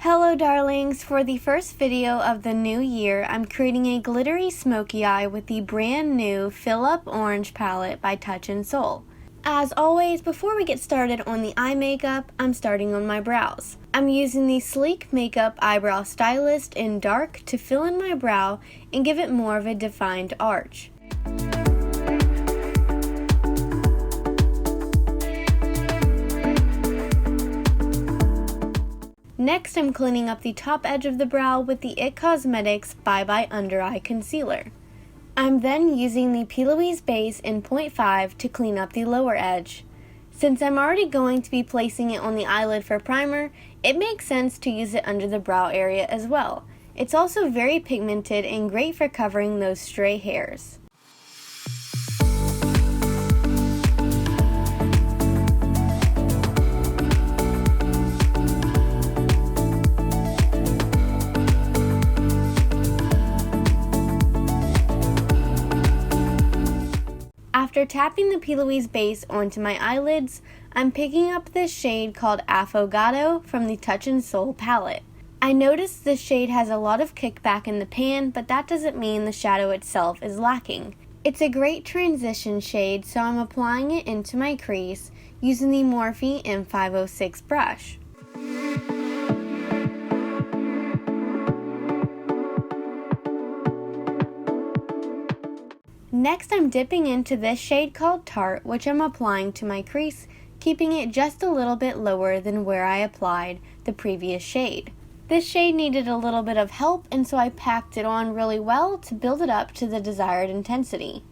Hello darlings, for the first video of the new year, I'm creating a glittery smoky eye with the brand new Fill Up Orange palette by Touch in Sol. As always, before we get started on the eye makeup, I'm starting on my brows. I'm using the Sleek Makeup Eyebrow Stylist in dark to fill in my brow and give it more of a defined arch. Next, I'm cleaning up the top edge of the brow with the It Cosmetics Bye Bye Under Eye Concealer. I'm then using the Plouise base in 0.5 to clean up the lower edge. Since I'm already going to be placing it on the eyelid for primer, it makes sense to use it under the brow area as well. It's also very pigmented and great for covering those stray hairs. After tapping the Plouise base onto my eyelids, I'm picking up this shade called Affogato from the Touch in Sol palette. I noticed this shade has a lot of kickback in the pan, but that doesn't mean the shadow itself is lacking. It's a great transition shade, so I'm applying it into my crease using the Morphe M506 brush. Next, I'm dipping into this shade called Tart, which I'm applying to my crease, keeping it just a little bit lower than where I applied the previous shade. This shade needed a little bit of help, and so I packed it on really well to build it up to the desired intensity.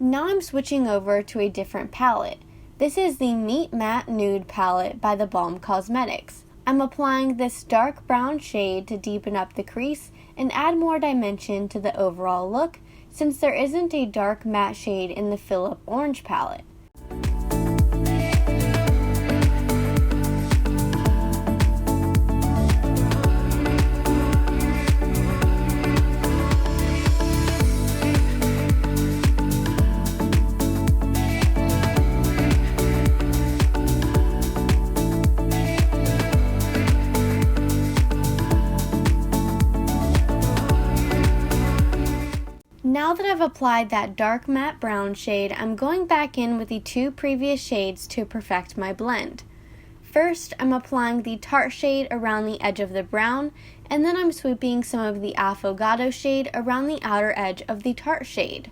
Now I'm switching over to a different palette. This is the Meet Matte Nude palette by the Balm Cosmetics. I'm applying this dark brown shade to deepen up the crease and add more dimension to the overall look, since there isn't a dark matte shade in the Fill Up Orange palette. Now that I've applied that dark matte brown shade, I'm going back in with the two previous shades to perfect my blend. First, I'm applying the Tart shade around the edge of the brown, and then I'm swooping some of the Affogato shade around the outer edge of the Tart shade.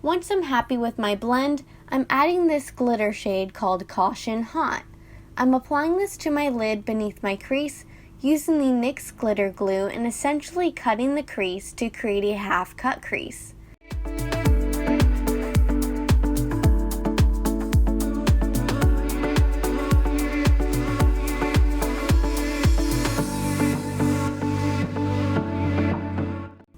Once I'm happy with my blend, I'm adding this glitter shade called Caution Hot. I'm applying this to my lid beneath my crease using the NYX glitter glue and essentially cutting the crease to create a half cut crease.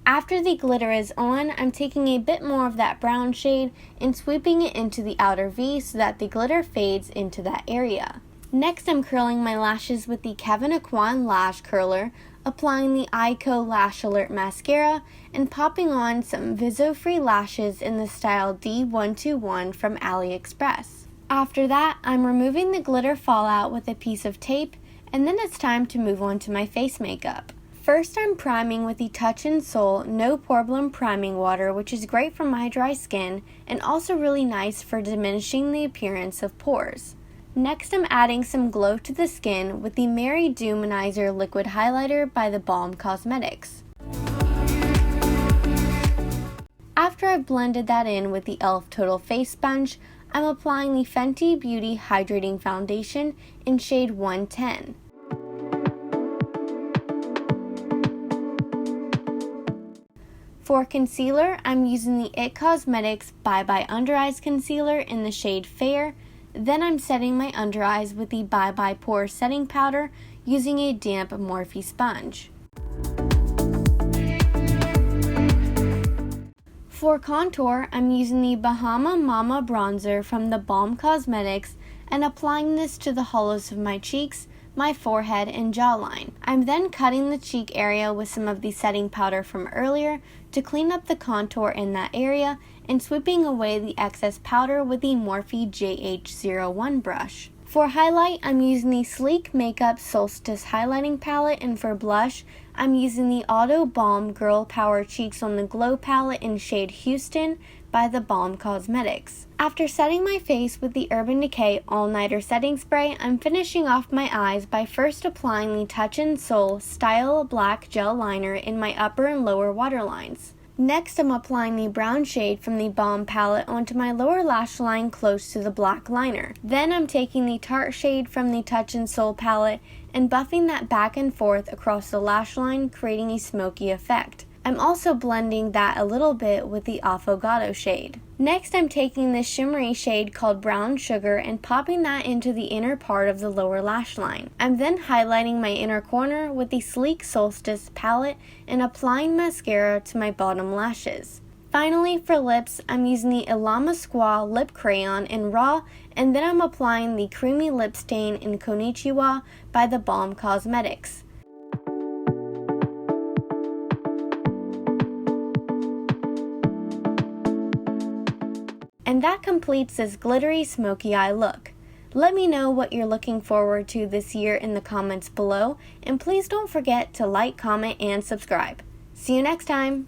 After the glitter is on, I'm taking a bit more of that brown shade and sweeping it into the outer V so that the glitter fades into that area. Next, I'm curling my lashes with the Kevyn Aucoin Lash Curler, applying the Eyeko Lash Alert Mascara, and popping on some visofree lashes in the style D121 from Aliexpress. After that, I'm removing the glitter fallout with a piece of tape, and then it's time to move on to my face makeup. First, I'm priming with the Touch in Sol No Poreblem Priming Water, which is great for my dry skin and also really nice for diminishing the appearance of pores. Next, I'm adding some glow to the skin with the Mary Doomanizer Liquid Highlighter by the Balm Cosmetics. After I've blended that in with the e.l.f. Total Face Sponge, I'm applying the Fenty Beauty Hydrating Foundation in shade 110. For concealer, I'm using the It Cosmetics Bye Bye Under Eyes Concealer in the shade Fair. Then I'm setting my under eyes with the Bye Bye Pore Setting Powder using a damp Morphe sponge. For contour, I'm using the Bahama Mama bronzer from the Balm Cosmetics and applying this to the hollows of my cheeks, my forehead, and jawline. I'm then cutting the cheek area with some of the setting powder from earlier to clean up the contour in that area and sweeping away the excess powder with the Morphe JH01 brush. For highlight, I'm using the Sleek Makeup Solstice highlighting palette, and for blush, I'm using the autobalm Girl Power Cheeks on the Glow palette in shade Houston by the Balm Cosmetics. After setting my face with the Urban Decay All Nighter Setting Spray, I'm finishing off my eyes by first applying the Touch in Sol Style Black Gel Liner in my upper and lower waterlines. Next, I'm applying the brown shade from the Balm palette onto my lower lash line close to the black liner. Then I'm taking the Tarte shade from the Touch in Sol palette and buffing that back and forth across the lash line, creating a smoky effect. I'm also blending that a little bit with the Affogato shade. Next, I'm taking this shimmery shade called Brown Sugar and popping that into the inner part of the lower lash line. I'm then highlighting my inner corner with the Sleek Solstice palette and applying mascara to my bottom lashes. Finally, for lips, I'm using the Illamasqua lip crayon in Raw, and then I'm applying the creamy lip stain in Konnichiwa by the Balm Cosmetics. And that completes this glittery smoky eye look. Let me know what you're looking forward to this year in the comments below, and please don't forget to like, comment, and subscribe. See you next time!